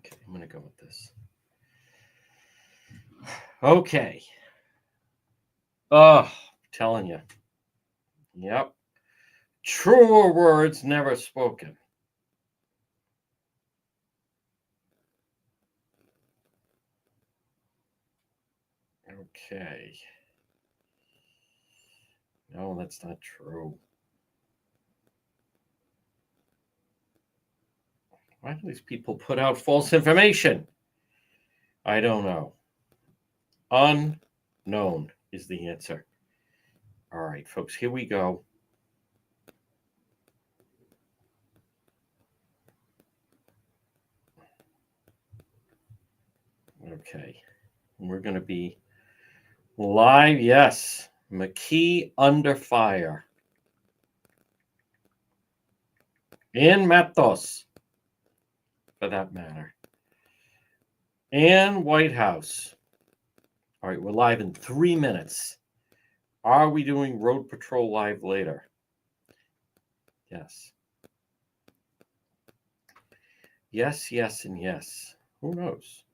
Okay, I'm going to go with this. Okay. Oh, I'm telling you. Yep. Truer words never spoken. Okay. No, that's not true. Why do these people put out false information? I don't know. Unknown is the answer. All right, folks, here we go. Okay. We're going to be live. Yes. Mckee under fire. In Matos, for that matter. And White House. All right, we're live in 3 minutes. Are we doing Road Patrol live later? Yes. Yes, yes, and yes. Who knows?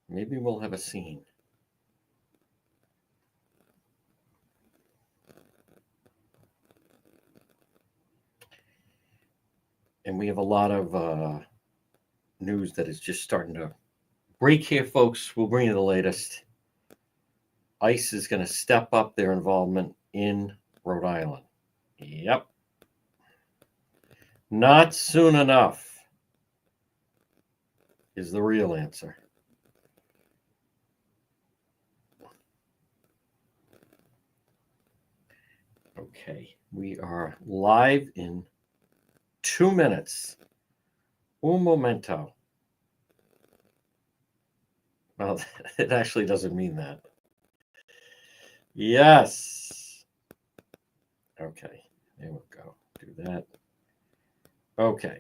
Maybe we'll have a scene. And we have a lot of news that is just starting to break here, folks. We'll bring you the latest. ICE is going to step up their involvement in Rhode Island. Yep. Not soon enough is the real answer. Okay, we are live in 2 minutes. Un momento. Well, it actually doesn't mean that. Yes. Okay, there we go. Do that. Okay.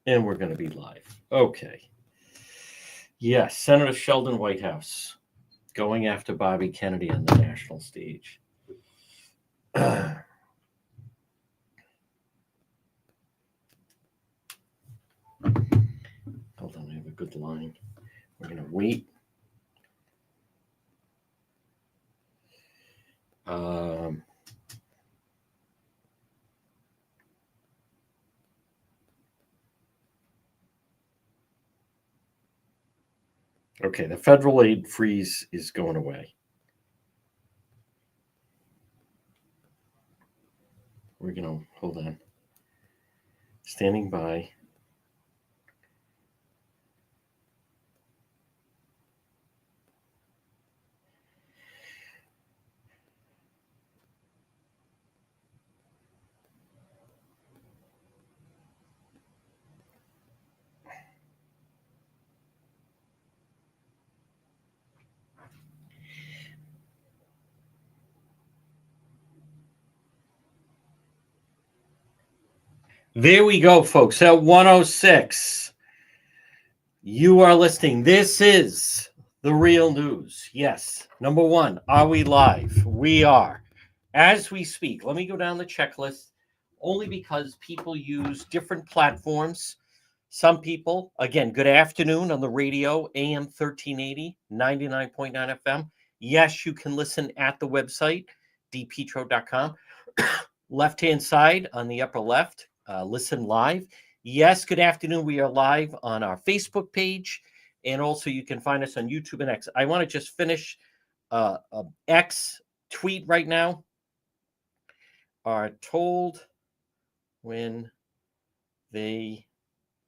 And we're going to be live. Okay. Yes, Senator Sheldon Whitehouse going after Bobby Kennedy on the national stage. Hold on, I have a good line. We're going to wait. Okay, the federal aid freeze is going away. We're going to hold on. Standing by. There we go, folks. At 106, you are listening. This is the real news. Yes. Number one, are we live? We are. As we speak, let me go down the checklist only because people use different platforms. Some people, again, good afternoon on the radio, AM 1380, 99.9 FM. Yes, you can listen at the website, dpetro.com. Left-hand side on the upper left, listen live. Yes, good afternoon. We are live on our Facebook page, and also you can find us on YouTube and X. I want to just finish X tweet right now. Are told when they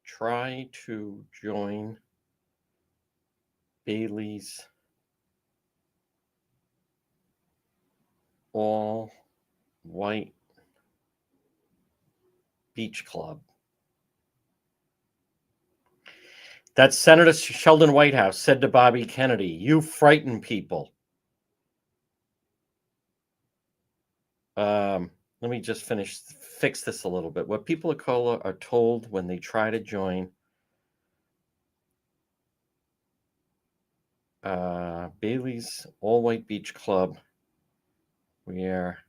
try to join Bailey's all-white beach club. That's Senator Sheldon Whitehouse said to Bobby Kennedy, "You frighten people." Let me just fix this a little bit. What people of color are told when they try to join Bailey's all-white beach club, where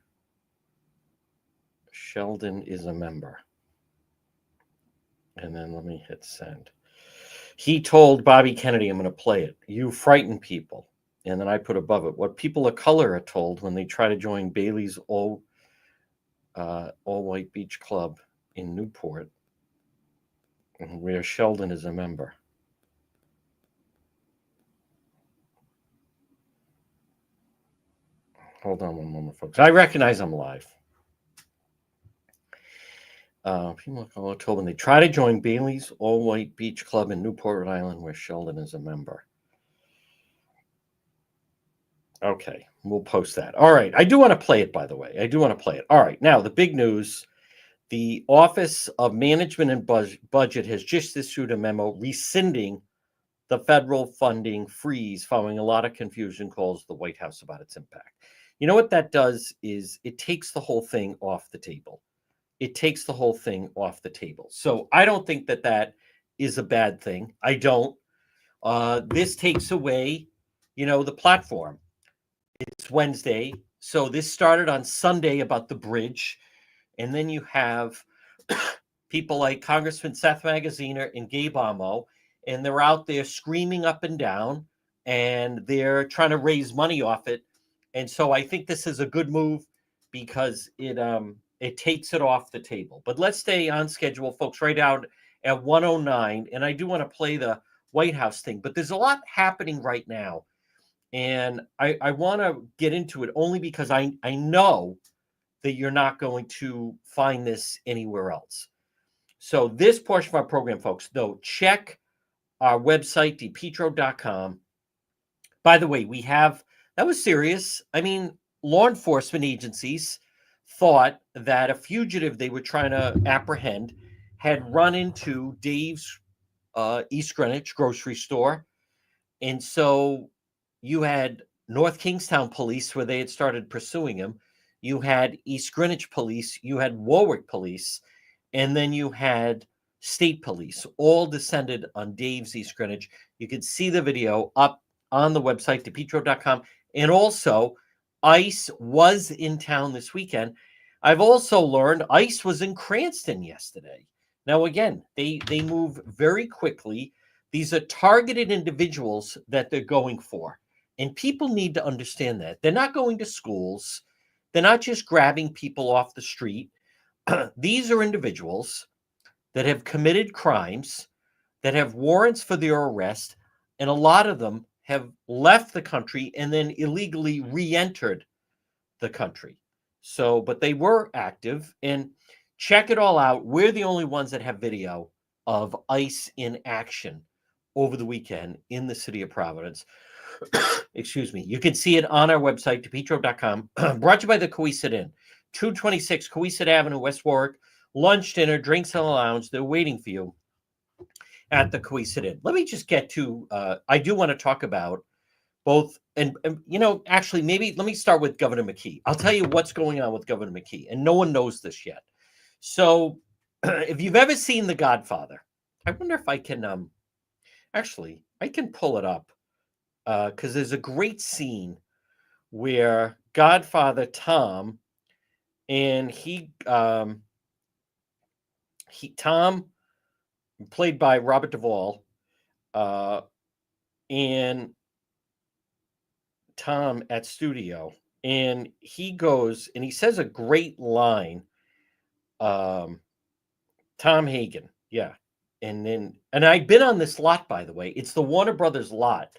Sheldon is a member. And then let me hit send. He told Bobby Kennedy, I'm going to play it. You frighten people. And then I put above it what people of color are told when they try to join Bailey's all-white beach club in Newport, where Sheldon is a member. Hold on one moment, folks. I recognize I'm live. People of color told when they try to join Bailey's all-white beach club in Newport, Rhode Island, where Sheldon is a member. Okay, we'll post that. All right. I do want to play it, by the way. I do want to play it. All right. Now, the big news. The Office of Management and Budget has just issued a memo rescinding the federal funding freeze following a lot of confusion calls the White House about its impact. You know what that does is it takes the whole thing off the table. It takes the whole thing off the table. So I don't think that that is a bad thing. I don't. This takes away, the platform. It's Wednesday. So this started on Sunday about the bridge. And then you have people like Congressman Seth Magaziner and Gabe Amo, and they're out there screaming up and down, and they're trying to raise money off it. And so I think this is a good move because it takes it off the table. But let's stay on schedule, folks, right out at 1:09. And I do want to play the White House thing, but there's a lot happening right now. And I want to get into it only because I know that you're not going to find this anywhere else. So this portion of our program, folks, though, check our website, depetro.com. By the way, that was serious. I mean, law enforcement agencies thought that a fugitive they were trying to apprehend had run into Dave's East Greenwich grocery store. And so you had North Kingstown police where they had started pursuing him. You had East Greenwich police, you had Warwick police, and then you had state police, all descended on Dave's East Greenwich. You can see the video up on the website, depetro.com. And also, ICE was in town this weekend. I've also learned ICE was in Cranston yesterday. Now, again, they move very quickly. These are targeted individuals that they're going for. And people need to understand that. They're not going to schools. They're not just grabbing people off the street. These are individuals that have committed crimes, that have warrants for their arrest, and a lot of them have left the country and then illegally re-entered the country. So, but they were active, and check it all out. We're the only ones that have video of ICE in action over the weekend in the city of Providence. Excuse me. You can see it on our website, depetro.com. Brought to you by the Coesit Inn, 226 Coesit Avenue, West Warwick. Lunch, dinner, drinks in the lounge. They're waiting for you at the Coesit Inn. Let me just get to, I do want to talk about both, and actually, maybe let me start with Governor Mckee. I'll tell you what's going on with Governor Mckee, and no one knows this yet. So if you've ever seen The Godfather, I wonder if I can, actually, I can pull it up. Because there's a great scene where Godfather Tom and Tom, played by Robert Duvall, and Tom at studio, and he goes and he says a great line. Tom Hagen, yeah, and I've been on this lot, by the way. It's the Warner Brothers lot.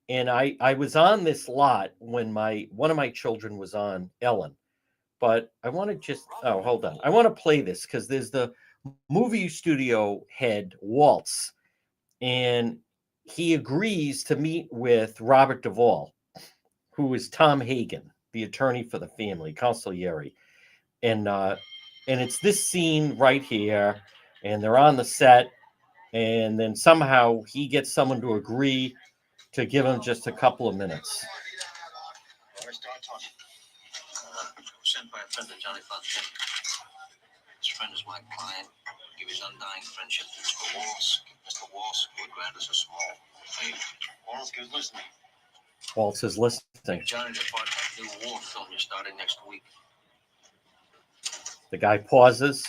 And I was on this lot when one of my children was on Ellen. But I want to just, hold on. I want to play this because there's the movie studio head, Waltz, and he agrees to meet with Robert Duvall, who is Tom Hagen, the attorney for the family, consigliere. And it's this scene right here, and they're on the set, and then somehow he gets someone to agree to give him just a couple of minutes. Sent by a friend of Johnny Fontaine. His friend is my client. Give his undying friendship to Mr. Waltz. Mr. Waltz would grant us a small favor. Waltz is listening. Waltz is listening. Johnny, the part of the new war film you're starting next week. The guy pauses.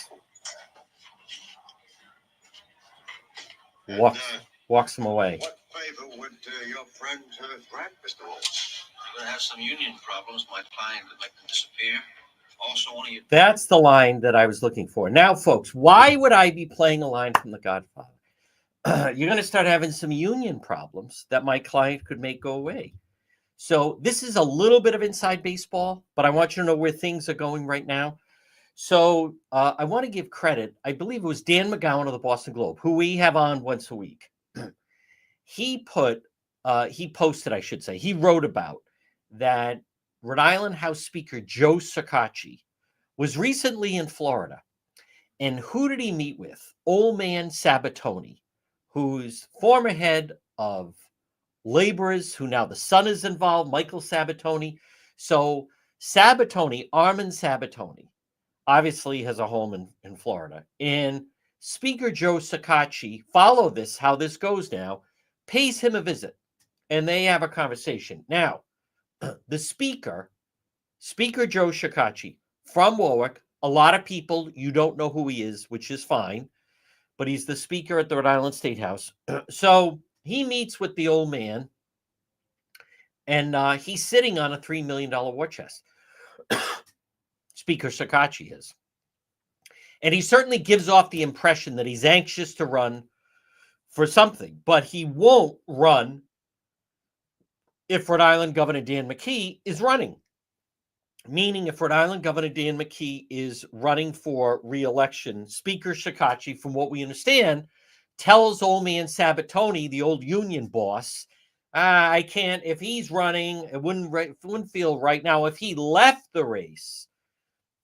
What? walks him away. What favor would your friend grant, Mr. Walsh? We're going to have some union problems. My client would make them disappear. Also, one of you. That's the line that I was looking for. Now, folks, why would I be playing a line from The Godfather? You're going to start having some union problems that my client could make go away. So this is a little bit of inside baseball, but I want you to know where things are going right now. So I want to give credit. I believe it was Dan McGowan of the Boston Globe, who we have on once a week. He posted, I should say, he wrote about that Rhode Island House Speaker Joe Sacacci was recently in Florida. And who did he meet with? Old man Sabatoni, who's former head of laborers, who now the son is involved, Michael Sabatoni. So Sabatoni, Armand Sabatoni, obviously has a home in Florida. And Speaker Joe Sacacci, follow this, how this goes now, pays him a visit. And they have a conversation. Now, the Speaker Joe Sacacci from Warwick, a lot of people, you don't know who he is, which is fine, but he's the Speaker at the Rhode Island State House. So he meets with the old man, and he's sitting on a $3 million war chest. Speaker Sacacci is. And he certainly gives off the impression that he's anxious to run for something, but he won't run if Rhode Island Governor Dan Mckee is running. Meaning, if Rhode Island Governor Dan Mckee is running for re-election, Speaker Sacacci, from what we understand, tells old man Sabatoni, the old union boss, I can't, if he's running, it wouldn't feel right. Now, if he left the race,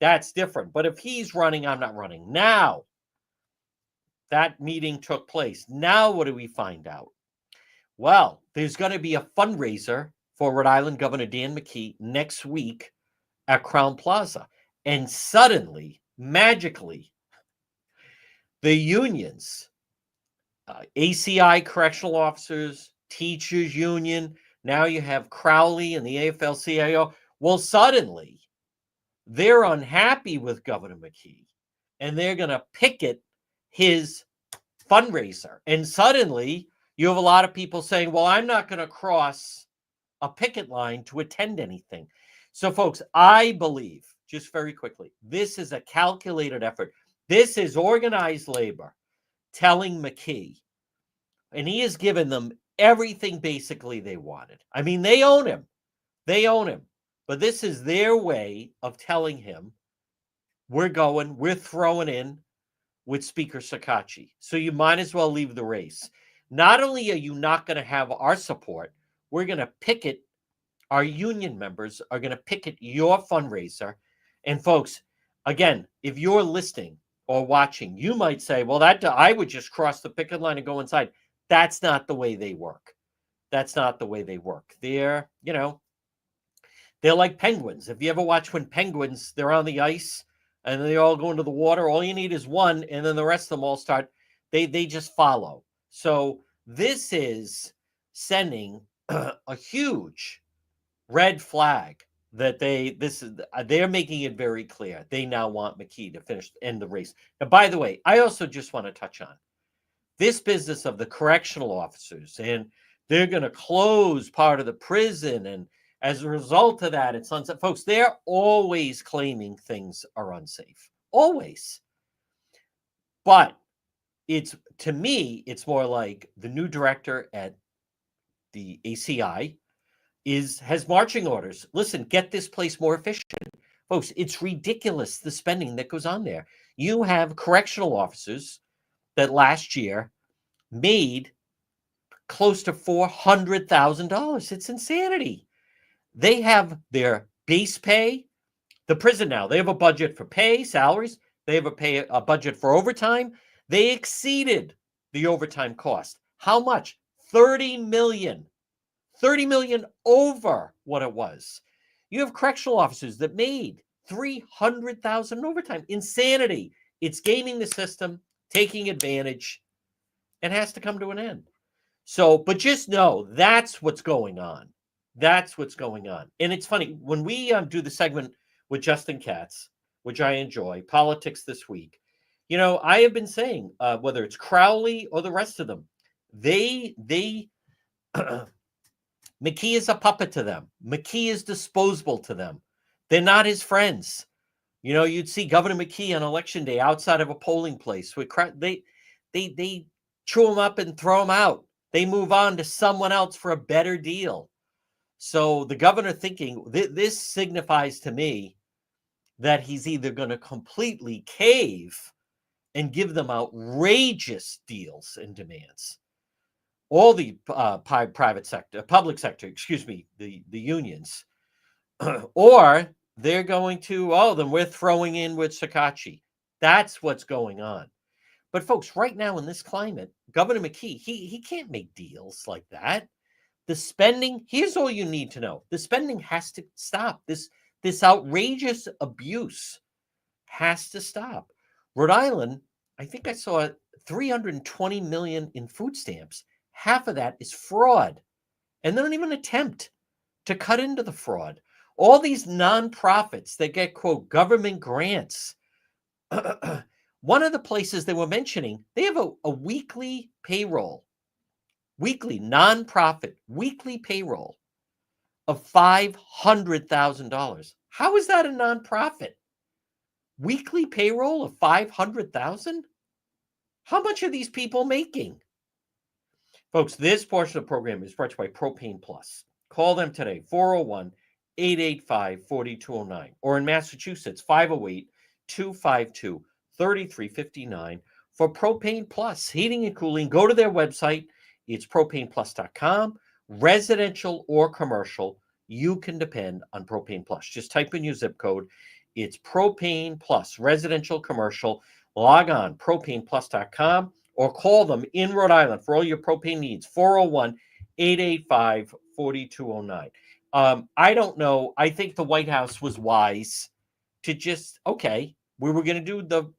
that's different. But if he's running, I'm not running. Now, that meeting took place. Now, what do we find out? Well, there's going to be a fundraiser for Rhode Island Governor Dan Mckee next week at Crown Plaza. And suddenly, magically, the unions, ACI correctional officers, teachers union, now you have Crowley and the AFL-CIO. Well, suddenly, they're unhappy with Governor Mckee, and they're going to picket his fundraiser. And suddenly, you have a lot of people saying, well, I'm not going to cross a picket line to attend anything. So, folks, I believe, just very quickly, this is a calculated effort. This is organized labor telling Mckee, and he has given them everything basically they wanted. I mean, they own him. They own him. But this is their way of telling him, we're throwing in with Speaker Sacacci. So you might as well leave the race. Not only are you not going to have our support, we're going to picket, our union members are going to picket your fundraiser. And folks, again, if you're listening or watching, you might say, well, I would just cross the picket line and go inside. That's not the way they work. That's not the way they work. They're like penguins. If you ever watch when penguins, they're on the ice and they all go into the water, all you need is one, and then the rest of them all start, they just follow. So this is sending a huge red flag that they're making it very clear. They now want Mckee to end the race. Now, by the way, I also just want to touch on this business of the correctional officers, and they're going to close part of the prison, and as a result of that, it's unsafe. Folks, they're always claiming things are unsafe. Always. But to me, it's more like the new director at the ACI has marching orders. Listen, get this place more efficient. Folks, it's ridiculous, the spending that goes on there. You have correctional officers that last year made close to $400,000. It's insanity. They have their base pay. The prison now, they have a budget for pay, salaries. They have a budget for overtime. They exceeded the overtime cost. How much? 30 million. 30 million over what it was. You have correctional officers that made 300,000 in overtime. Insanity. It's gaming the system, taking advantage, and has to come to an end. So, but just know that's what's going on. That's what's going on. And it's funny, when we do the segment with Justin Katz, which I enjoy, Politics This Week, I have been saying, whether it's Crowley or the rest of them, They Mckee is a puppet to them. Mckee is disposable to them. They're not his friends. You know, you'd see Governor Mckee on election day outside of a polling place. They chew him up and throw him out. They move on to someone else for a better deal. So the governor thinking this signifies to me that he's either going to completely cave and give them outrageous deals and demands. All the private sector, public sector, excuse me, the unions, or they're going to, oh, then we're throwing in with Sakachi. That's what's going on. But folks, right now in this climate, Governor Mckee, he can't make deals like that. The spending, here's all you need to know. The spending has to stop. This outrageous abuse has to stop. Rhode Island, I think I saw 320 million in food stamps. Half of that is fraud. And they don't even attempt to cut into the fraud. All these nonprofits that get, quote, government grants. One of the places they were mentioning, they have a weekly payroll, weekly nonprofit, weekly payroll of $500,000. How is that a nonprofit? Weekly payroll of $500,000? How much are these people making? Folks, this portion of the program is brought to you by Propane Plus. Call them today, 401-885-4209, or in Massachusetts, 508-252-3359 for Propane Plus heating and cooling. Go to their website. It's propaneplus.com. Residential or commercial, you can depend on Propane Plus. Just type in your zip code. It's Propane Plus, residential, commercial. Log on, propaneplus.com, or call them in Rhode Island for all your propane needs, 401-885-4209. I don't know. I think the White House was wise to just, okay, we were going to do the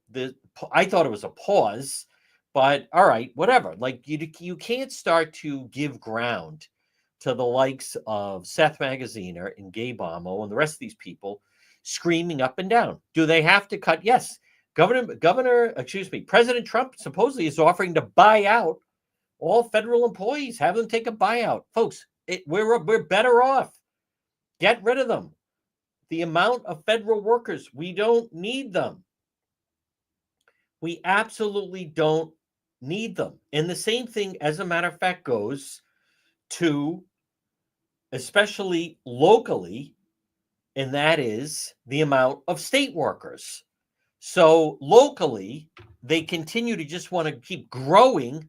I thought it was a pause, but all right, whatever. Like you can't start to give ground to the likes of Seth Magaziner and Gay Bomo and the rest of these people screaming up and down. Do they have to cut? Yes. President Trump supposedly is offering to buy out all federal employees, have them take a buyout. Folks, we're better off. Get rid of them. The amount of federal workers, we don't need them. We absolutely don't need them. And the same thing, as a matter of fact, goes to, especially locally, and that is the amount of state workers. So locally, they continue to just want to keep growing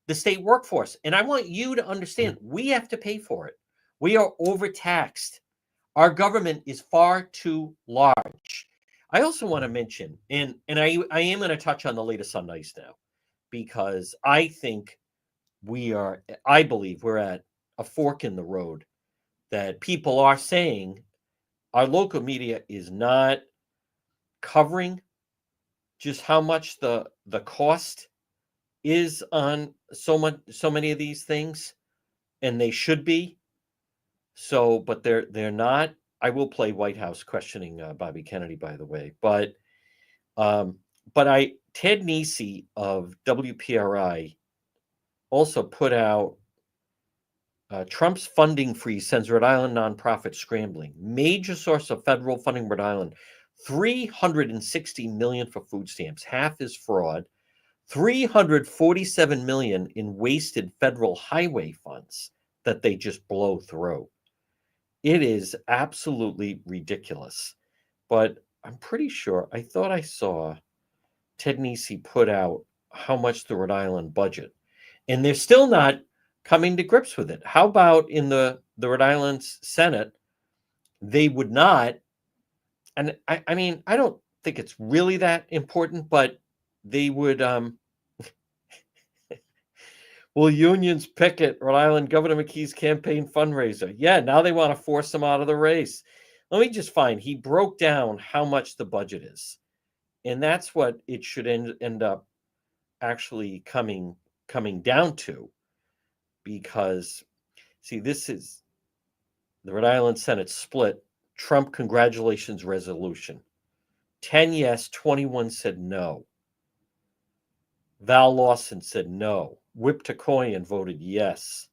the state workforce. And I want you to understand, we have to pay for it. We are overtaxed. Our government is far too large. I also want to mention, and I am going to touch on the latest on ICE now, because I believe we're at a fork in the road, that people are saying our local media is not covering just how much the cost is on so many of these things, and they should be. So, but they're not. I will play White House questioning Bobby Kennedy, by the way, but Ted Nesi of WPRI also put out Trump's funding freeze sends Rhode Island nonprofits scrambling. Major source of federal funding, Rhode Island, $360 million for food stamps. Half is fraud. $347 million in wasted federal highway funds that they just blow through. It is absolutely ridiculous. But I'm pretty sure, I thought I saw Ted Nesi put out how much the Rhode Island budget, and they're still not coming to grips with it. How about in the Rhode Island Senate, they would not, and I mean, I don't think it's really that important, but they would, will unions picket Rhode Island Governor McKee's campaign fundraiser? Yeah, now they want to force him out of the race. Let me just find, he broke down how much the budget is. And that's what it should end up actually coming down to. Because, see, this is the Rhode Island Senate split. Trump congratulations resolution. 10 yes, 21 said no. Val Lawson said no. Whip Takoyan voted yes.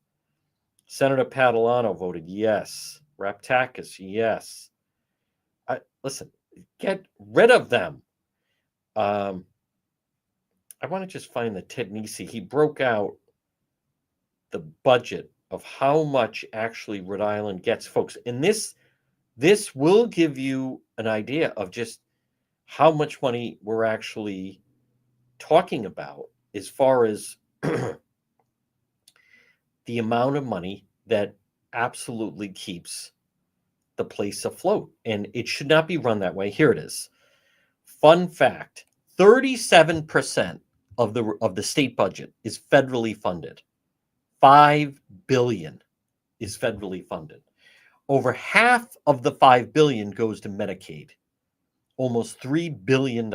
Senator Padalano voted yes. Raptakis, yes. Listen, get rid of them. I want to just find the Ted Nesi. He broke out the budget of how much actually Rhode Island gets, folks. And this will give you an idea of just how much money we're actually talking about as far as the amount of money that absolutely keeps the place afloat. And it should not be run that way. Here it is. Fun fact, 37% of the state budget is federally funded. $5 billion is federally funded. Over half of the $5 billion goes to Medicaid. Almost $3 billion.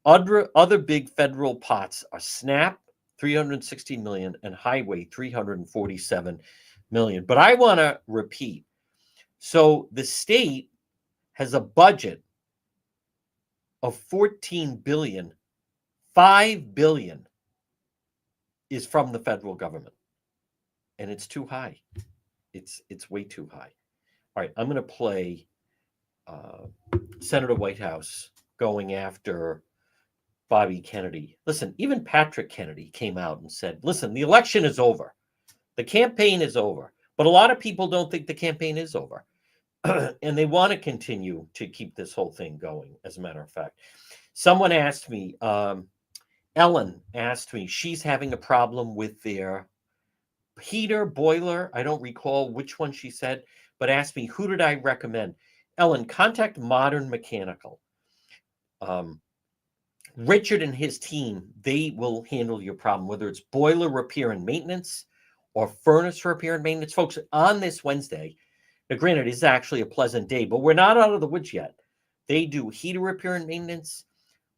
Other big federal pots are SNAP, $360 million, and Highway, $347 million. But I want to repeat. So the state has a budget of $14 billion. $5 billion is from the federal government. And it's too high. It's way too high. All right, I'm going to play Senator Whitehouse going after Bobby Kennedy. Listen, even Patrick Kennedy came out and said, listen, the election is over. The campaign is over. But a lot of people don't think the campaign is over. And they want to continue to keep this whole thing going, as a matter of fact. Someone asked me, Ellen asked me, she's having a problem with their heater, boiler. I don't recall which one she said, but asked me, who did I recommend? Ellen, contact Modern Mechanical. Richard and his team, they will handle your problem, whether it's boiler repair and maintenance or furnace repair and maintenance. Folks, on this Wednesday, now granted, it's actually a pleasant day, but we're not out of the woods yet. They do heater repair and maintenance.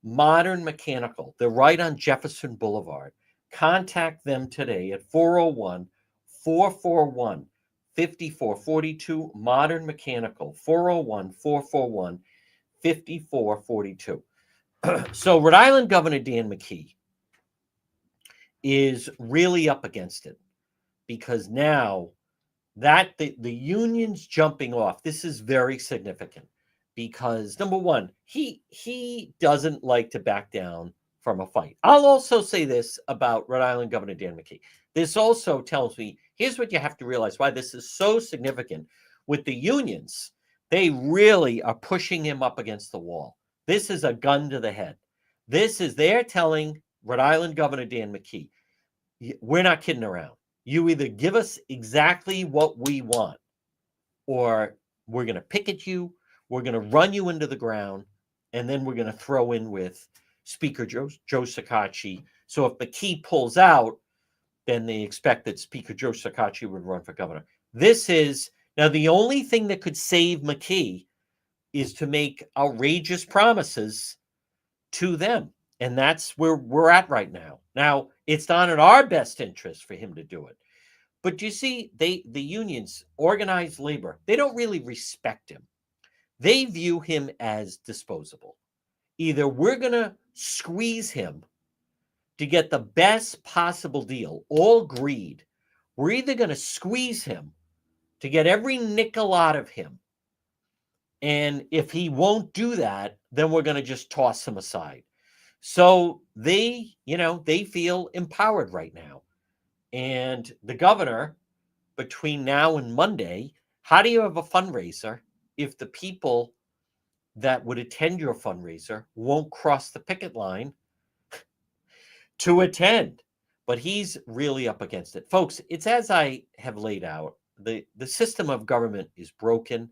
Modern Mechanical. They're right on Jefferson Boulevard. Contact them today at 401-441-5442. Modern Mechanical, 401-441-5442. So Rhode Island Governor Dan Mckee is really up against it because now that the union's jumping off, this is very significant because number one, he doesn't like to back down from a fight. I'll also say this about Rhode Island Governor Dan Mckee. This also tells me, here's what you have to realize why this is so significant with the unions. They really are pushing him up against the wall. This is a gun to the head. They're telling Rhode Island Governor Dan Mckee, we're not kidding around. You either give us exactly what we want, or we're going to picket you, we're going to run you into the ground, and then we're going to throw in with Speaker Joe Sakachi. So if Mckee pulls out, then they expect that Speaker Joe Sakachi would run for governor. This is, now the only thing that could save Mckee is to make outrageous promises to them. And that's where we're at right now. Now, it's not in our best interest for him to do it. But you see, the unions, organized labor, they don't really respect him. They view him as disposable. Either we're going to squeeze him to get the best possible deal, all greed. We're either going to squeeze him to get every nickel out of him. And if he won't do that, then we're going to just toss him aside. So they feel empowered right now. And the governor, between now and Monday, how do you have a fundraiser if the people that would attend your fundraiser won't cross the picket line to attend? But he's really up against it. Folks, it's as I have laid out. The system of government is broken.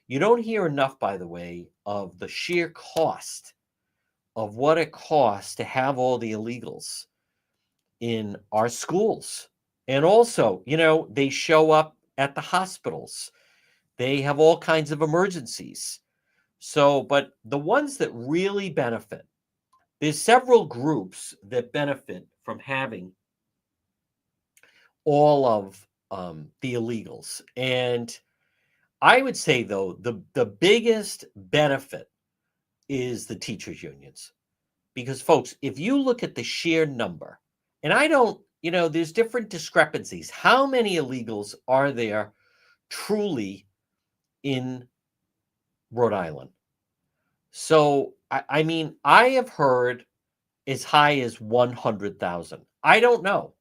You don't hear enough, by the way, of the sheer cost of what it costs to have all the illegals in our schools. And also, they show up at the hospitals. They have all kinds of emergencies. So, but the ones that really benefit, there's several groups that benefit from having all of the illegals. And I would say, though, the biggest benefit is the teachers' unions. Because, folks, if you look at the sheer number, and I don't, there's different discrepancies. How many illegals are there truly in Rhode Island? So, I mean, I have heard as high as 100,000. I don't know.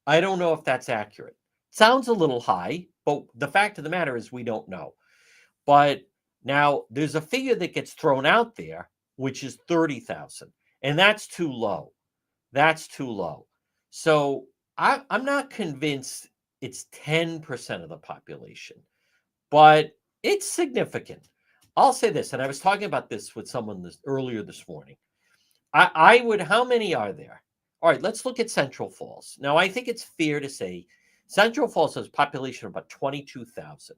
I don't know if that's accurate. Sounds a little high, but the fact of the matter is we don't know. But now there's a figure that gets thrown out there, which is 30,000. And that's too low. That's too low. So I'm not convinced it's 10% of the population, but it's significant. I'll say this, and I was talking about this with someone earlier this morning. I would, how many are there? All right, let's look at Central Falls. Now, I think it's fair to say Central Falls has a population of about 22,000.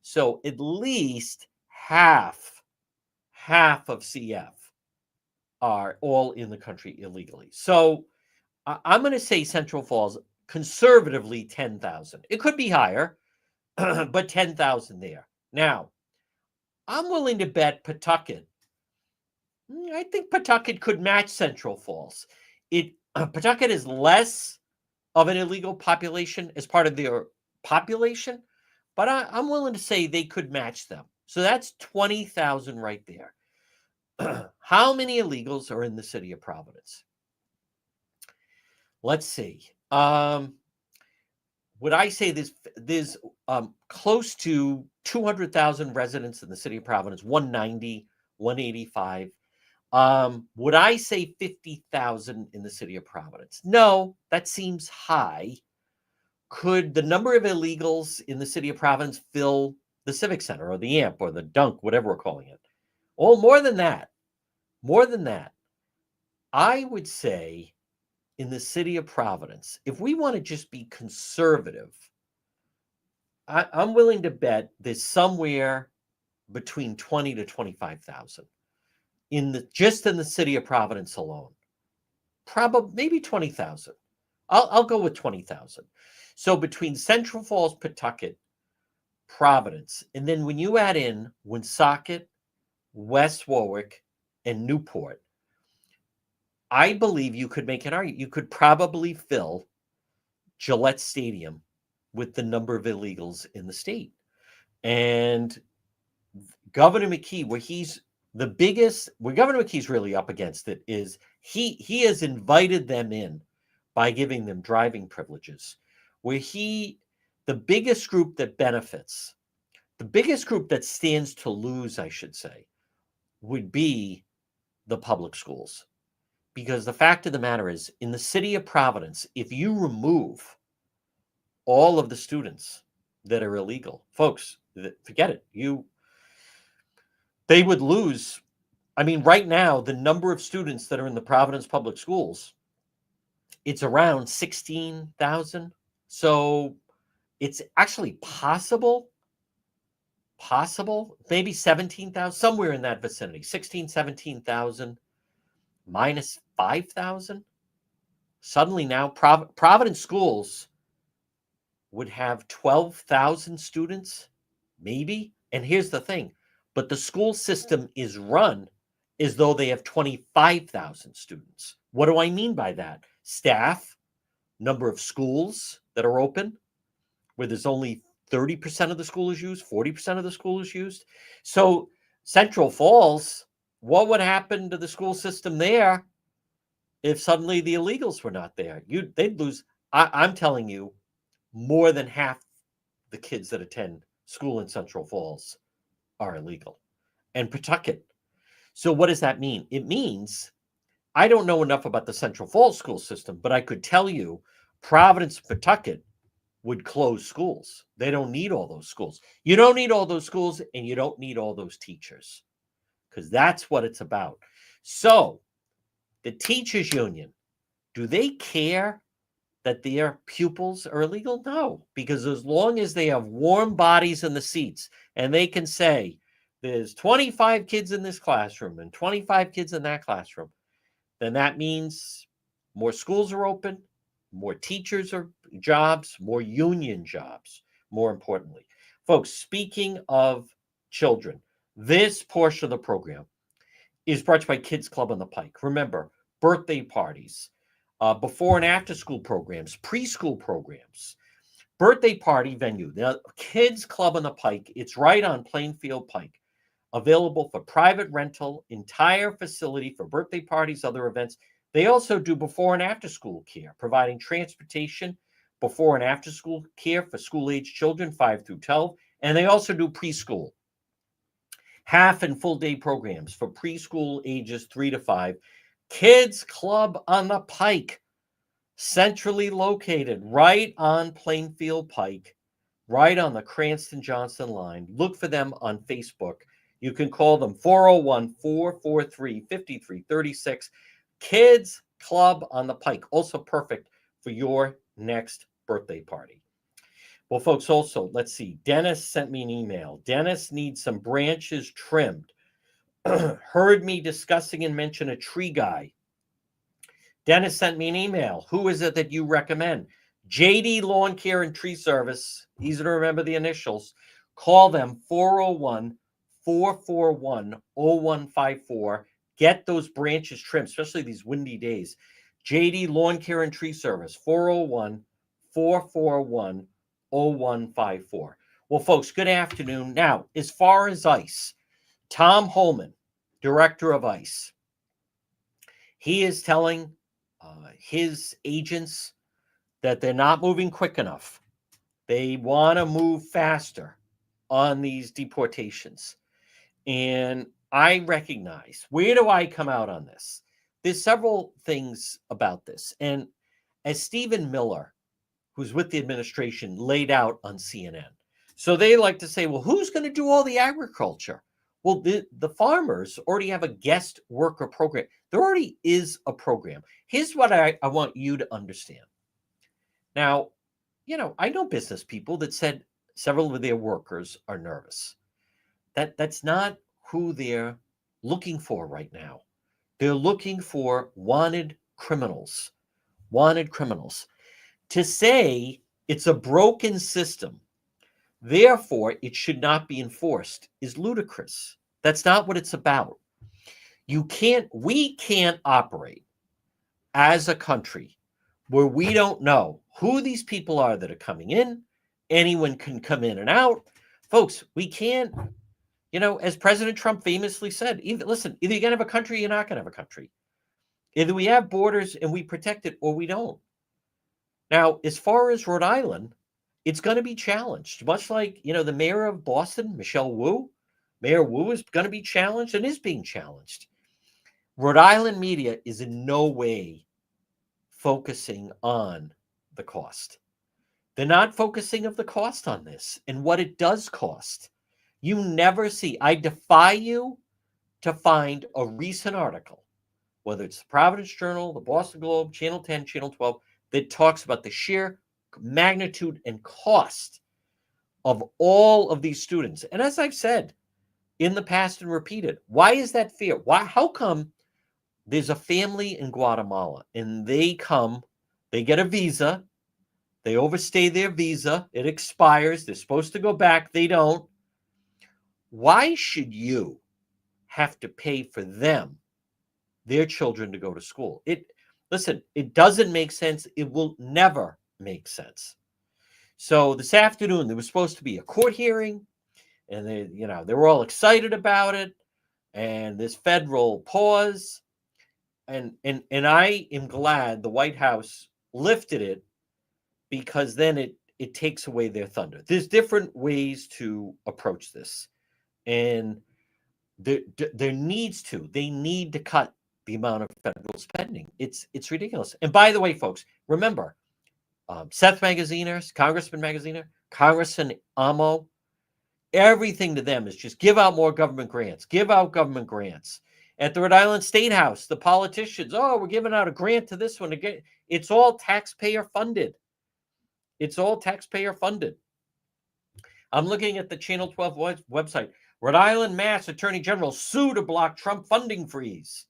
So at least half of CF are all in the country illegally. So I'm going to say Central Falls, conservatively 10,000. It could be higher, but 10,000 there. Now, I'm willing to bet Pawtucket. I think Pawtucket could match Central Falls. Pawtucket is less of an illegal population as part of their population, but I'm willing to say they could match them. So that's 20,000 right there. How many illegals are in the city of Providence? Let's see. Would I say there's close to 200,000 residents in the city of Providence, 190, 185. Would I say 50,000 in the city of Providence? No, that seems high. Could the number of illegals in the city of Providence fill the Civic Center or the AMP or the Dunk, whatever we're calling it? Oh, more than that. More than that. I would say in the city of Providence, if we want to just be conservative, I'm willing to bet there's somewhere between 20 to 25,000 just in the city of Providence alone. Probably maybe 20,000. I'll go with 20,000. So between Central Falls, Pawtucket, Providence, and then when you add in Woonsocket, West Warwick, and Newport, I believe you could make an argument. You could probably fill Gillette Stadium with the number of illegals in the state. And Governor Mckee, where Governor McKee's really up against it is he has invited them in by giving them driving privileges, where the biggest group that benefits, the biggest group that stands to lose, I should say, would be the public schools. Because the fact of the matter is, in the city of Providence, if you remove all of the students that are illegal, folks, forget it. They would lose. I mean, right now, the number of students that are in the Providence public schools, it's around 16,000. So it's actually possible, maybe 17,000, somewhere in that vicinity, 16, 17,000 minus 5,000. Suddenly now Providence schools would have 12,000 students, maybe. And here's the thing, but the school system is run as though they have 25,000 students. What do I mean by that? Staff, number of schools that are open, where there's only 30% of the school is used, 40% of the school is used. So Central Falls, what would happen to the school system there if suddenly the illegals were not there? They'd lose. I'm telling you, more than half the kids that attend school in Central Falls are illegal. And Pawtucket. So what does that mean? It means, I don't know enough about the Central Falls school system, but I could tell you Providence, Pawtucket would close schools. They don't need all those schools. You don't need all those schools, and you don't need all those teachers, because that's what it's about. So the teachers union, do they care that their pupils are illegal? No, because as long as they have warm bodies in the seats and they can say there's 25 kids in this classroom and 25 kids in that classroom, then that means more schools are open, more teachers are jobs, more union jobs, more importantly. Folks, speaking of children, this portion of the program is brought to you by Kids Club on the Pike. Remember, birthday parties, before and after school programs, preschool programs, birthday party venue. The Kids Club on the Pike, it's right on Plainfield Pike. Available for private rental, entire facility for birthday parties, other events. They also do before and after school care, providing transportation, before and after school care for school age children 5 through 12. And they also do preschool, half and full day programs for preschool ages 3 to 5. Kids Club on the Pike, centrally located right on Plainfield Pike, right on the Cranston Johnson line. Look for them on Facebook. You can call them 401-443-5336. Kids Club on the Pike, also perfect for your next birthday party. Well, folks, also, let's see. Dennis sent me an email. Dennis needs some branches trimmed. Heard me discussing and mention a tree guy. Dennis sent me an email. Who is it that you recommend? JD Lawn Care and Tree Service. Easy to remember the initials. Call them 401-441-0154. Get those branches trimmed, especially these windy days. JD Lawn Care and Tree Service, 401-441-0154. Well, folks, good afternoon. Now, as far as ICE, Tom Holman, director of ICE, he is telling his agents that they're not moving quick enough. They want to move faster on these deportations. And I recognize, where do I come out on this? There's several things about this. And as Stephen Miller, who's with the administration, laid out on CNN. So they like to say, well, who's going to do all the agriculture? Well, the farmers already have a guest worker program. There already is a program. Here's what I want you to understand. Now, I know business people that said several of their workers are nervous. That's not who they're looking for right now. They're looking for wanted criminals. Wanted criminals. To say it's a broken system, therefore it should not be enforced, is ludicrous. That's not what it's about. We can't operate as a country where we don't know who these people are that are coming in. Anyone can come in and out. Folks, we can't, as President Trump famously said, either you're going to have a country or you're not going to have a country. Either we have borders and we protect it or we don't. Now, as far as Rhode Island, it's going to be challenged, much like, the mayor of Boston, Michelle Wu. Mayor Wu is going to be challenged and is being challenged. Rhode Island media is in no way focusing on the cost. They're not focusing of the cost on this and what it does cost. You never see. I defy you to find a recent article, whether it's the Providence Journal, the Boston Globe, Channel 10, Channel 12, that talks about the sheer magnitude and cost of all of these students. And as I've said in the past and repeated, why is that fear? How come there's a family in Guatemala and they get a visa, they overstay their visa, it expires, they're supposed to go back, they don't. Why should you have to pay for their children to go to school? It doesn't make sense. It will never make sense. So this afternoon, there was supposed to be a court hearing, and they were all excited about it, and this federal pause, and I am glad the White House lifted it, because then it takes away their thunder. There's different ways to approach this, and they need to cut the amount of federal spending. It's ridiculous. And by the way, folks, remember, Seth Magaziner, Congressman Magaziner, Congressman Amo, everything to them is just give out more government grants, give out government grants. At the Rhode Island State House, the politicians, we're giving out a grant to this one. It's all taxpayer funded. It's all taxpayer funded. I'm looking at the Channel 12 website. Rhode Island Mass Attorney General sue to block Trump funding freeze.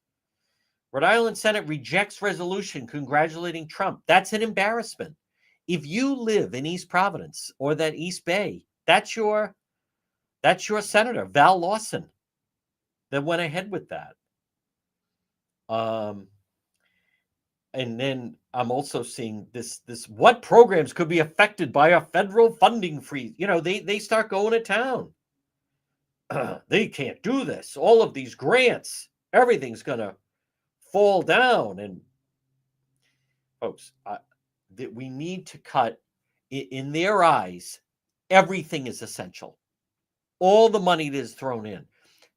Rhode Island Senate rejects resolution congratulating Trump. That's an embarrassment. If you live in East Providence or that East Bay, that's your senator, Val Lawson, that went ahead with that. and then I'm also seeing this what programs could be affected by a federal funding freeze. They start going to town. They can't do this. All of these grants, everything's gonna fall down. And folks, that we need to cut, in their eyes, everything is essential. All the money that is thrown in. Do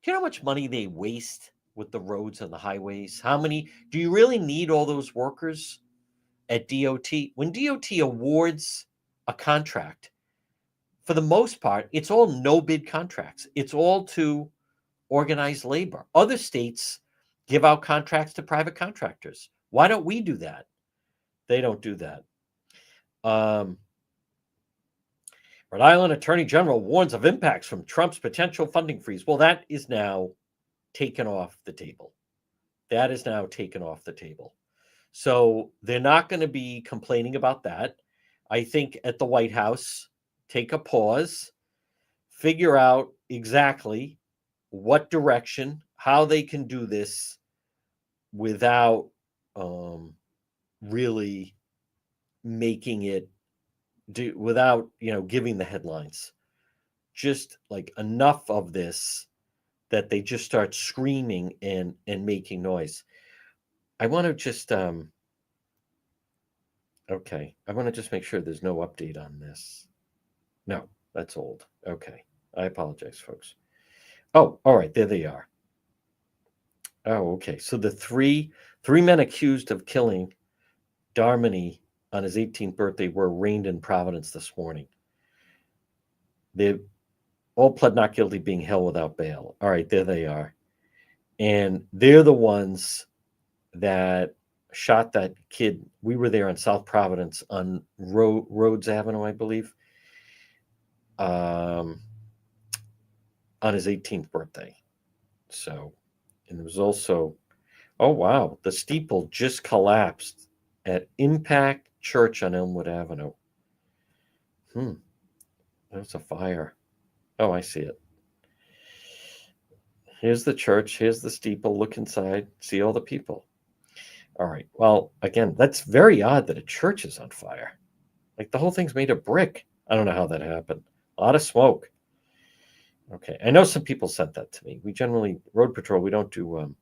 you know how much money they waste with the roads and the highways? Do you really need all those workers at DOT? When DOT awards a contract, for the most part, it's all no bid contracts. It's all to organized labor. Other states give out contracts to private contractors. Why don't we do that? They don't do that. Rhode Island Attorney General warns of impacts from Trump's potential funding freeze. Well, that is now taken off the table. That is now taken off the table. So they're not going to be complaining about that. I think at the White House, take a pause, figure out exactly what direction, how they can do this without really making it without giving the headlines. Just like enough of this that they just start screaming and making noise. I want to just okay, I want to just make sure there's no update on this. No, that's old. Okay, I apologize, folks. Oh, all right, there they are. Oh, okay. So the three men accused of killing Darmany on his 18th birthday were arraigned in Providence this morning. They all pled not guilty, being held without bail. All right, there they are. And they're the ones that shot that kid. We were there on South Providence on Rhodes Avenue, I believe, on his 18th birthday. So, and there was also, oh, wow, the steeple just collapsed at Impact Church on Elmwood Avenue. There's a fire. Oh, I see it. Here's the church. Here's the steeple. Look inside. See all the people. All right. Well, again, that's very odd that a church is on fire. Like the whole thing's made of brick. I don't know how that happened. A lot of smoke. Okay. I know some people sent that to me. We generally, Road Patrol, we don't do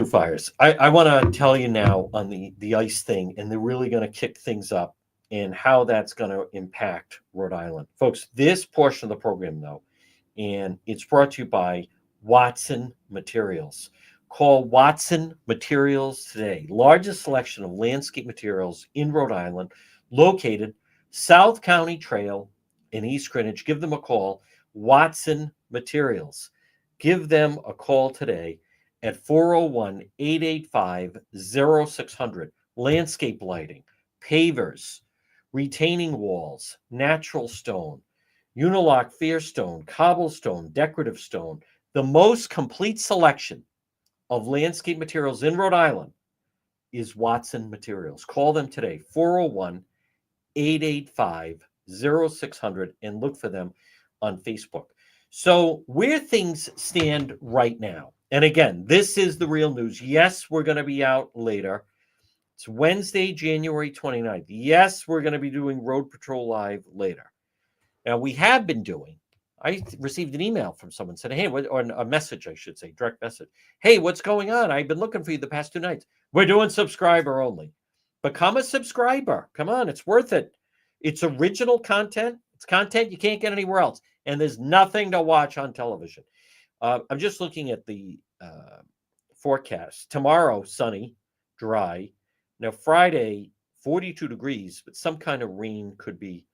fires. I want to tell you now on the ice thing, and they're really going to kick things up and how that's going to impact Rhode Island. Folks, this portion of the program, though, and it's brought to you by Watson Materials. Call Watson Materials today. Largest selection of landscape materials in Rhode Island, located South County Trail in East Greenwich. Give them a call. Watson Materials. Give them a call today at 401-885-0600. Landscape lighting, pavers, retaining walls, natural stone, Unilock Fairstone, cobblestone, decorative stone. The most complete selection of landscape materials in Rhode Island is Watson Materials. Call them today, 401-885-0600, and look for them on Facebook. So where things stand right now, and again, this is the real news. Yes, we're going to be out later. It's Wednesday, January 29th. Yes, we're going to be doing Road Patrol Live later. Now, we have been doing, I received an email from someone saying, hey, or a message, I should say, direct message. Hey, what's going on? I've been looking for you the past 2 nights. We're doing subscriber only. Become a subscriber. Come on, it's worth it. It's original content. It's content you can't get anywhere else. And there's nothing to watch on television. I'm just looking at the forecast. Tomorrow, sunny, dry. Now, Friday, 42 degrees, but some kind of rain could be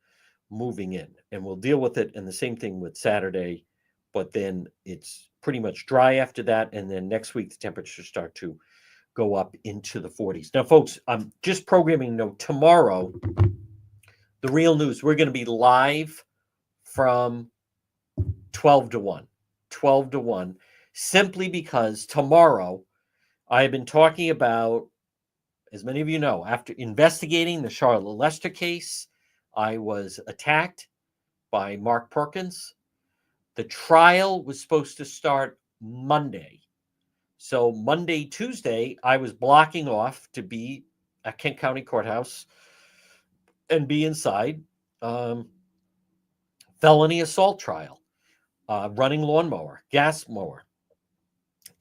moving in, and we'll deal with it. And the same thing with Saturday, but then it's pretty much dry after that. And then next week, the temperatures start to go up into the 40s. Now, folks, I'm just programming note. Tomorrow, the real news, we're going to be live from 12 to 1, simply because tomorrow I have been talking about, as many of you know, after investigating the Charlotte Lester case, I was attacked by Mark Perkins. The trial was supposed to start Monday. So Monday, Tuesday, I was blocking off to be at Kent County Courthouse and be inside. Um, Felony assault trial, running lawnmower, gas mower.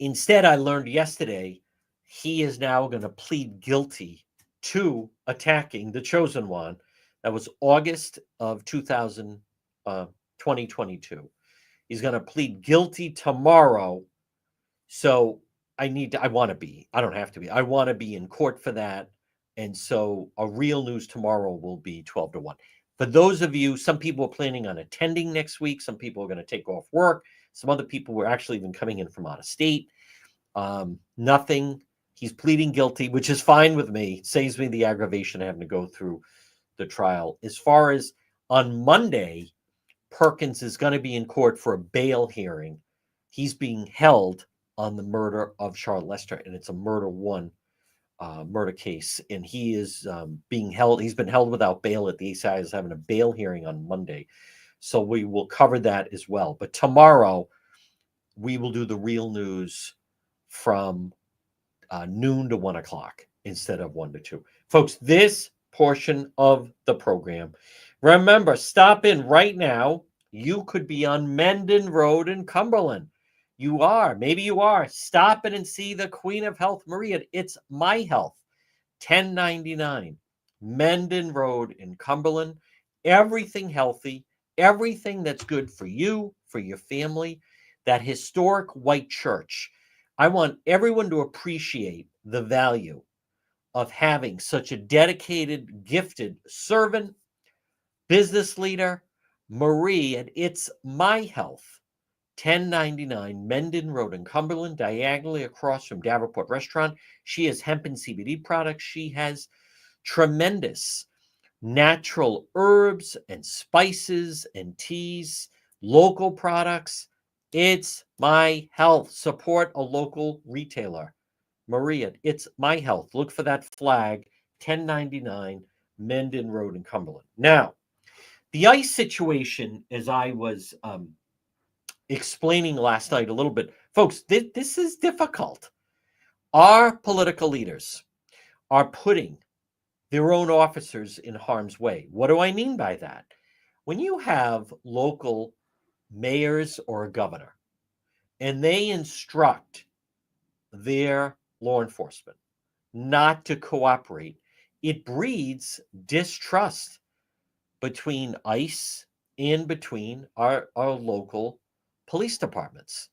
Instead, I learned yesterday he is now going to plead guilty to attacking the chosen one. That was August of 2022. He's going to plead guilty tomorrow. So I want to be, I don't have to be, I want to be in court for that. And so a real news tomorrow will be 12 to 1. For those of you, some people are planning on attending next week. Some people are going to take off work. Some other people were actually even coming in from out of state. Nothing. He's pleading guilty, which is fine with me. Saves me the aggravation of having to go through the trial. As far as on Monday, Perkins is going to be in court for a bail hearing. He's being held on the murder of Charlotte Lester, and it's a murder case. And he is being held. He's been held without bail at the ACI. Is having a bail hearing on Monday. So we will cover that as well. But tomorrow, we will do the real news from noon to 1 o'clock instead of 1 to 2. Folks, this portion of the program, remember, stop in right now. You could be on Mendon Road in Cumberland. You are. Maybe you are. Stop in and see the Queen of Health, Maria. It's My Health, 1099 Mendon Road in Cumberland. Everything healthy, everything that's good for you, for your family. That historic white church. I want everyone to appreciate the value of having such a dedicated, gifted servant, business leader, Marie, and It's My Health, 1099 Mendon Road in Cumberland, diagonally across from Davenport Restaurant. She has hemp and CBD products. She has tremendous natural herbs and spices and teas, local products. It's My Health. Support a local retailer. Maria, It's My Health. Look for that flag, 1099 Mendon Road in Cumberland. Now, the ICE situation, as I was explaining last night a little bit, folks, this is difficult. Our political leaders are putting their own officers in harm's way. What do I mean by that? When you have local mayors or a governor and they instruct their law enforcement not to cooperate, it breeds distrust between ICE and between our local police departments.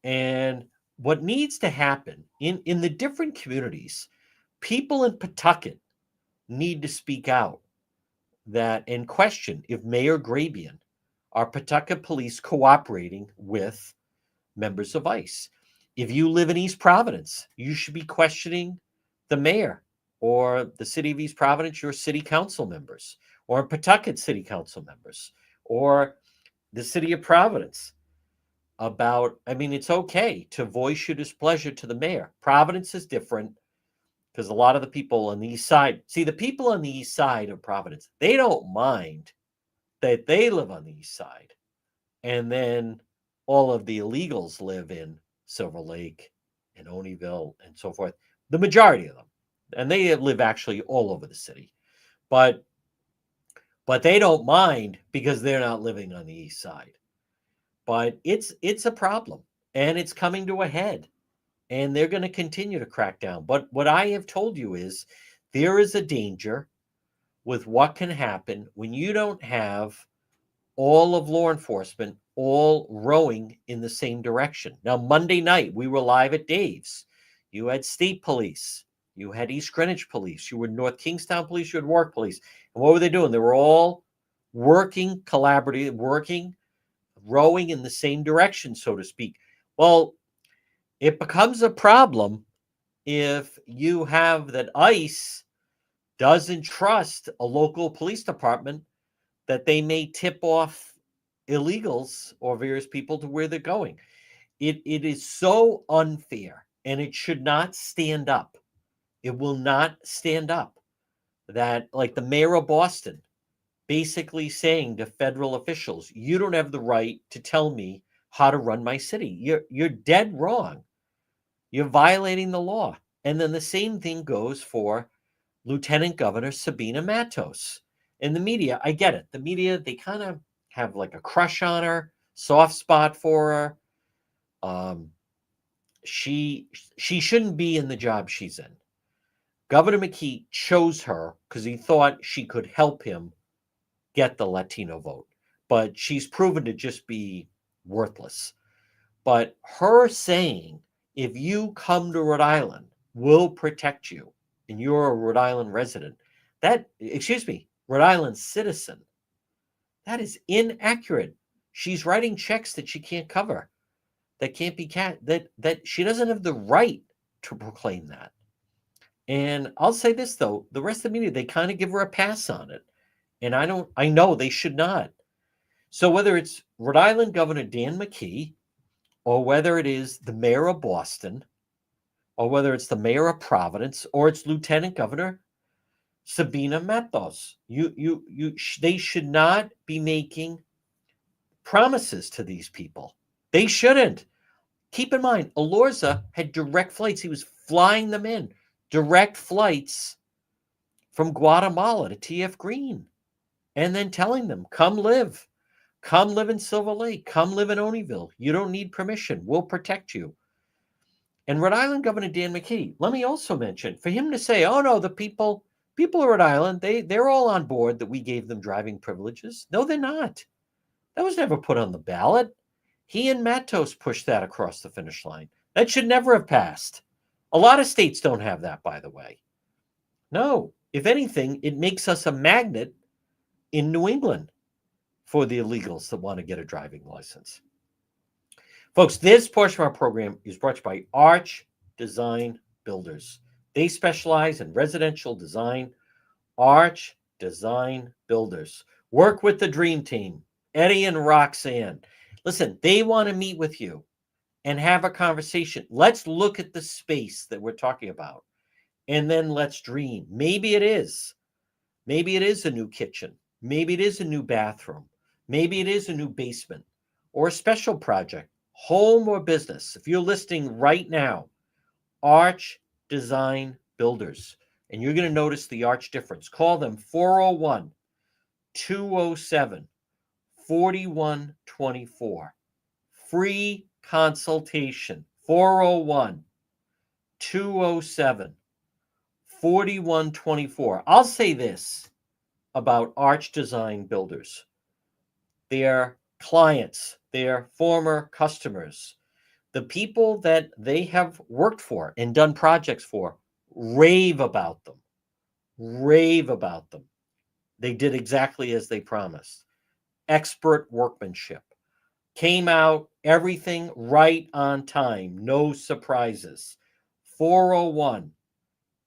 And what needs to happen in the different communities, people in Pawtucket need to speak out that and question if Mayor Grabian, are Pawtucket police cooperating with members of ICE. If you live in East Providence, you should be questioning the mayor or the city of East Providence, your city council members, or Pawtucket city council members, or the city of Providence about, I mean, it's okay to voice your displeasure to the mayor. Providence is different because a lot of the people on the east side, see, the people on the east side of Providence, they don't mind that they live on the east side. And then all of the illegals live in Silver Lake and Oneyville and so forth. The majority of them. And they live actually all over the city. But they don't mind because they're not living on the east side. But it's a problem, and it's coming to a head, and they're going to continue to crack down. But what I have told you is there is a danger with what can happen when you don't have all of law enforcement all rowing in the same direction. Now, Monday night, we were live at Dave's. You had state police. You had East Greenwich police. You were North Kingstown police. You had Warwick police. And what were they doing? They were all working collaboratively, rowing in the same direction, so to speak. Well, it becomes a problem if you have that ICE doesn't trust a local police department that they may tip off illegals or various people to where they're going. It is so unfair, and it should not stand up. It will not stand up that, like the mayor of Boston, basically saying to federal officials, you don't have the right to tell me how to run my city. You're dead wrong. You're violating the law. And then the same thing goes for Lieutenant Governor Sabina Matos. In the media, I get it. The media, they kind of have like a crush on her, soft spot for her. Um, she shouldn't be in the job she's in. Governor Mckee chose her because he thought she could help him get the Latino vote, but she's proven to just be worthless. But her saying, if you come to Rhode Island, we'll protect you, and you're a Rhode Island resident, Rhode Island citizen, that is inaccurate. She's writing checks that she can't cover, that can't be that she doesn't have the right to proclaim that. And I'll say this though, the rest of the media, they kind of give her a pass on it. And I know they should not. So whether it's Rhode Island Governor Dan Mckee, or whether it is the mayor of Boston, or whether it's the mayor of Providence, or it's Lieutenant Governor Sabina Matos, they should not be making promises to these people. They shouldn't. Keep in mind, Elorza had direct flights. He was flying them in, direct flights from Guatemala to TF Green, and then telling them, come live in Silver Lake, come live in Oneyville. You don't need permission. We'll protect you. And Rhode Island Governor Dan Mckee, let me also mention, for him to say, oh no, the people of Rhode Island, they're all on board that we gave them driving privileges. No, they're not. That was never put on the ballot. He and Matos pushed that across the finish line. That should never have passed. A lot of states don't have that, by the way. No, if anything, it makes us a magnet in New England for the illegals that want to get a driving license. Folks, this portion of our program is brought to you by Arch Design Builders. They specialize in residential design. Arch Design Builders. Work with the dream team, Eddie and Roxanne. Listen, they want to meet with you and have a conversation. Let's look at the space that we're talking about, and then let's dream. Maybe it is. Maybe it is a new kitchen. Maybe it is a new bathroom. Maybe it is a new basement or a special project, home or business. If you're listening right now, Arch Design Builders, and you're going to notice the Arch difference. Call them 401 207 4124. Free consultation. 401 207 4124. I'll say this about Arch Design Builders. Their clients, their former customers, the people that they have worked for and done projects for, rave about them. Rave about them. They did exactly as they promised. Expert workmanship. Came out, everything right on time. No surprises. 401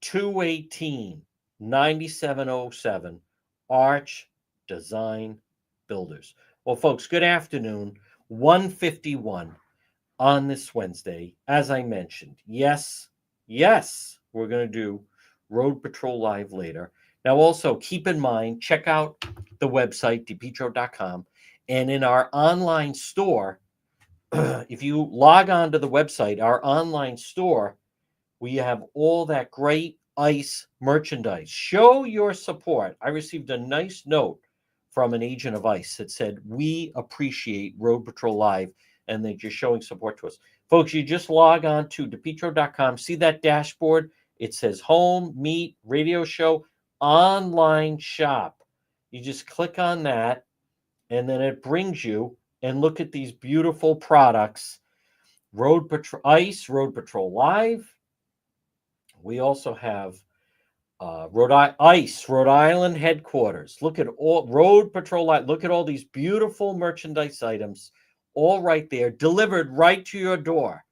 218 9707. Arch Design Builders. Well, folks, good afternoon. 151 on this Wednesday. As I mentioned, yes, we're going to do Road Patrol Live later. Now, also keep in mind, check out the website, depetro.com. And in our online store, if you log on to the website, our online store, we have all that great ICE merchandise. Show your support. I received a nice note from an agent of ICE that said, we appreciate Road Patrol Live, and they're just showing support to us. Folks, you just log on to depetro.com. See that dashboard? It says home, meet, radio show, online shop. You just click on that, and then it brings you, and look at these beautiful products. Road Patrol ICE, Road Patrol Live. We also have ICE, Rhode Island headquarters. Look at all Road Patrol Live. Look at all these beautiful merchandise items, all right there, delivered right to your door.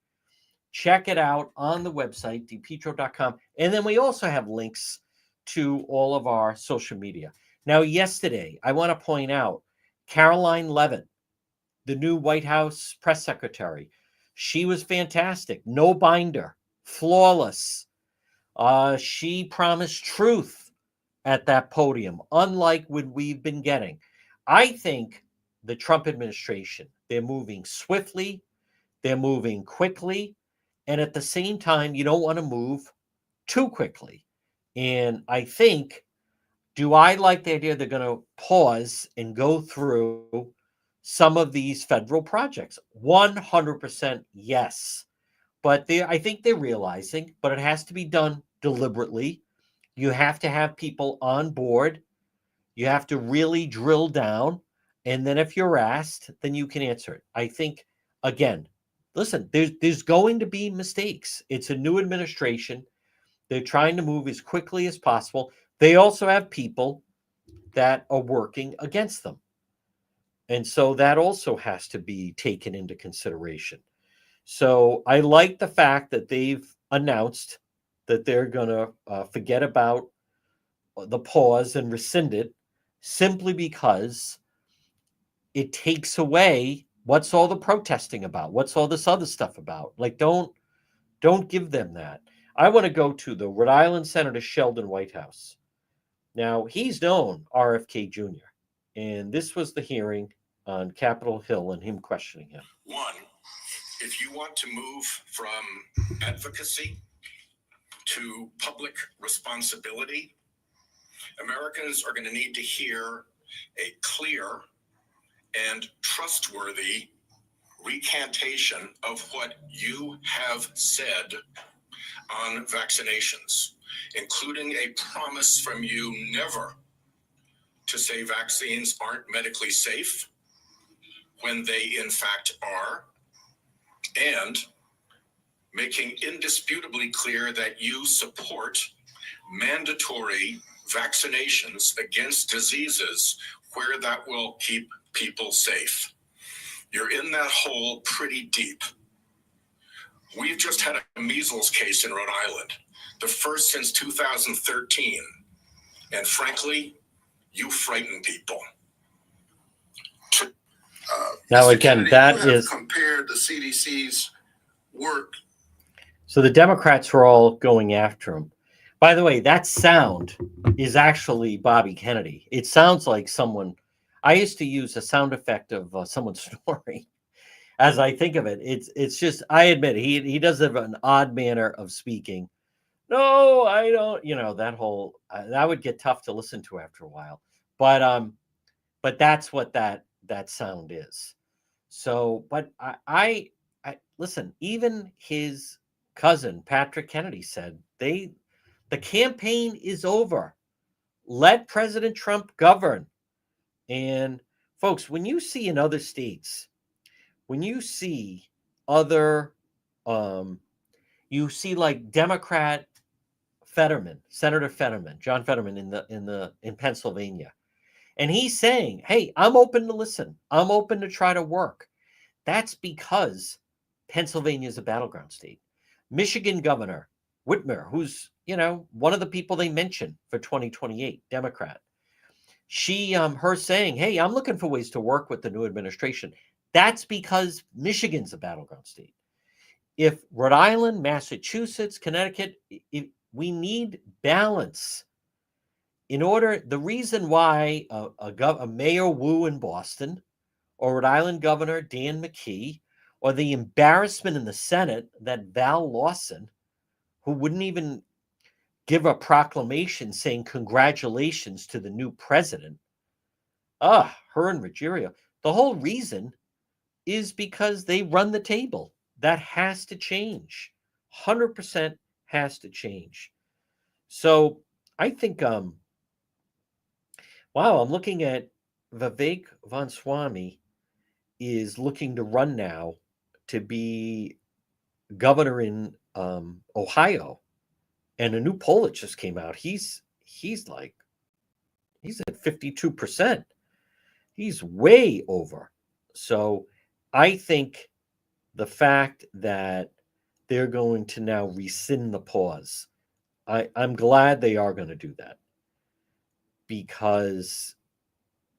Check it out on the website, depetro.com. And then we also have links to all of our social media. Now, yesterday, I want to point out Caroline Levitt, the new White House press secretary. She was fantastic. No binder, flawless. She promised truth at that podium, unlike what we've been getting. I think the Trump administration, they're moving swiftly, they're moving quickly, And at the same time, you don't want to move too quickly. And I think, do I like the idea they're going to pause and go through some of these federal projects? 100% yes. But I think they're realizing, but it has to be done deliberately. You have to have people on board. You have to really drill down. And then if you're asked, then you can answer it. I think, again, listen, there's going to be mistakes. It's a new administration. They're trying to move as quickly as possible. They also have people that are working against them. And so that also has to be taken into consideration. So I like the fact that they've announced that they're going to forget about the pause and rescind it simply because it takes away what's all the protesting about? What's all this other stuff about? Like, don't give them that. I want to go to the Rhode Island Senator Sheldon Whitehouse. Now, he's known RFK Jr., and this was the hearing on Capitol Hill and him questioning him. One, if you want to move from advocacy to public responsibility, Americans are going to need to hear a clear and trustworthy recantation of what you have said on vaccinations, including a promise from you never to say vaccines aren't medically safe when they in fact are, and making indisputably clear that you support mandatory vaccinations against diseases where that will keep people safe. You're in that hole pretty deep. We've just had a measles case in Rhode Island, the first since 2013. And frankly, you frighten people. Now, again, that is compared the CDC's work. So the Democrats were all going after him. By the way, that sound is actually Bobby Kennedy. It sounds like someone. I used to use a sound effect of someone snoring. As I think of it, it's just. I admit he does have an odd manner of speaking. No, I don't. You know, that whole that would get tough to listen to after a while. But that's what that sound is. So, but I listen. Even his cousin Patrick Kennedy said the campaign is over. Let President Trump govern. And folks, when you see in other states, when you see other, you see like Democrat Fetterman, Senator Fetterman, John Fetterman in Pennsylvania, and he's saying, "Hey, I'm open to listen. I'm open to try to work." That's because Pennsylvania is a battleground state. Michigan Governor Whitmer, who's one of the people they mentioned for 2028, Democrat. She, her saying, "Hey, I'm looking for ways to work with the new administration." That's because Michigan's a battleground state. If Rhode Island, Massachusetts, Connecticut, we need balance. The reason why a Mayor Wu in Boston, or Rhode Island Governor Dan Mckee, or the embarrassment in the Senate that Val Lawson, who wouldn't even give a proclamation saying congratulations to the new president. Her and Ruggiero. The whole reason is because they run the table. That has to change. 100% has to change. So I think, wow, I'm looking at Vivek Ramaswamy is looking to run now to be governor in Ohio, and a new poll that just came out. He's at 52%. He's way over. So I think the fact that they're going to now rescind the pause, I'm glad they are going to do that, because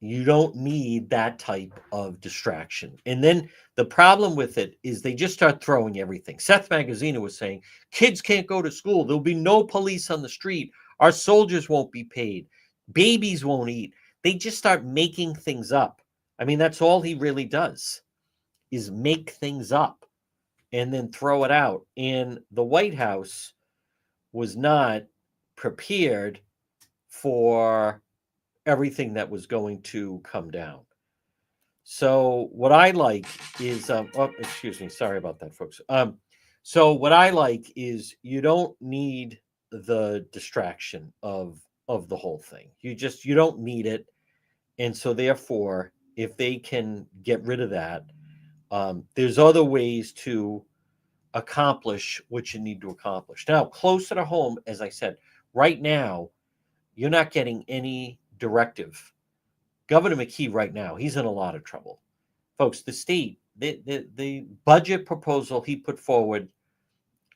you don't need that type of distraction. And then the problem with it is they just start throwing everything. Seth Magaziner was saying, kids can't go to school. There'll be no police on the street. Our soldiers won't be paid. Babies won't eat. They just start making things up. I mean, that's all he really does, is make things up. and then throw it out. And the White House was not prepared for everything that was going to come down. So what I like is, oh, excuse me, sorry about that, folks. So what I like is you don't need the distraction of the whole thing. You don't need it, and so therefore, if they can get rid of that, there's other ways to accomplish what you need to accomplish. Now, closer to home, as I said, right now, you're not getting any directive. Governor Mckee right now, he's in a lot of trouble. Folks, the state, the budget proposal he put forward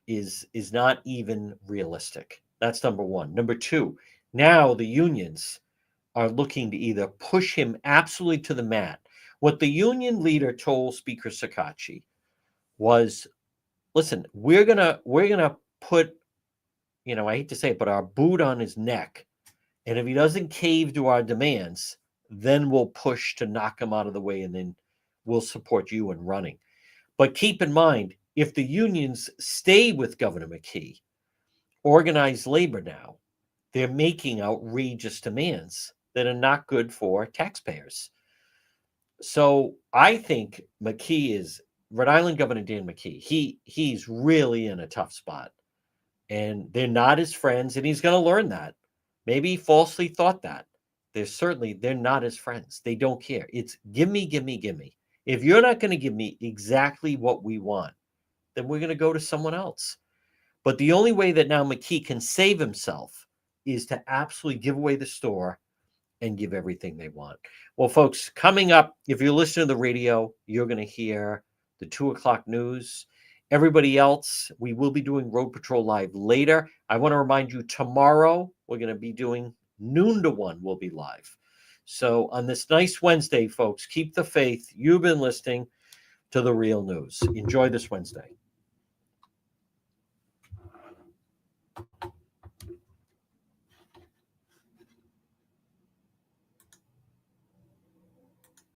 is not even realistic. That's number one. Number two, now the unions are looking to either push him absolutely to the mat. What the union leader told Speaker Sakachi was, listen, we're gonna put, I hate to say it, but our boot on his neck. And if he doesn't cave to our demands, then we'll push to knock him out of the way, and then we'll support you in running. But keep in mind, if the unions stay with Governor Mckee, organized labor now, they're making outrageous demands that are not good for taxpayers. So I think Mckee is Rhode Island Governor Dan Mckee. He's really in a tough spot, and they're not his friends, and he's going to learn that. Maybe he falsely thought that. They're not his friends. They don't care. It's give me, give me, give me. If you're not going to give me exactly what we want, then we're going to go to someone else. But the only way that now Mckee can save himself is to absolutely give away the store and give everything they want. Well, folks, coming up, if you're listening to the radio, you're going to hear the 2:00 news. Everybody else, we will be doing Road Patrol Live later. I want to remind you, tomorrow we're going to be doing noon to 1. We'll be live. So on this nice Wednesday, folks, keep the faith. You've been listening to The Real News. Enjoy this Wednesday.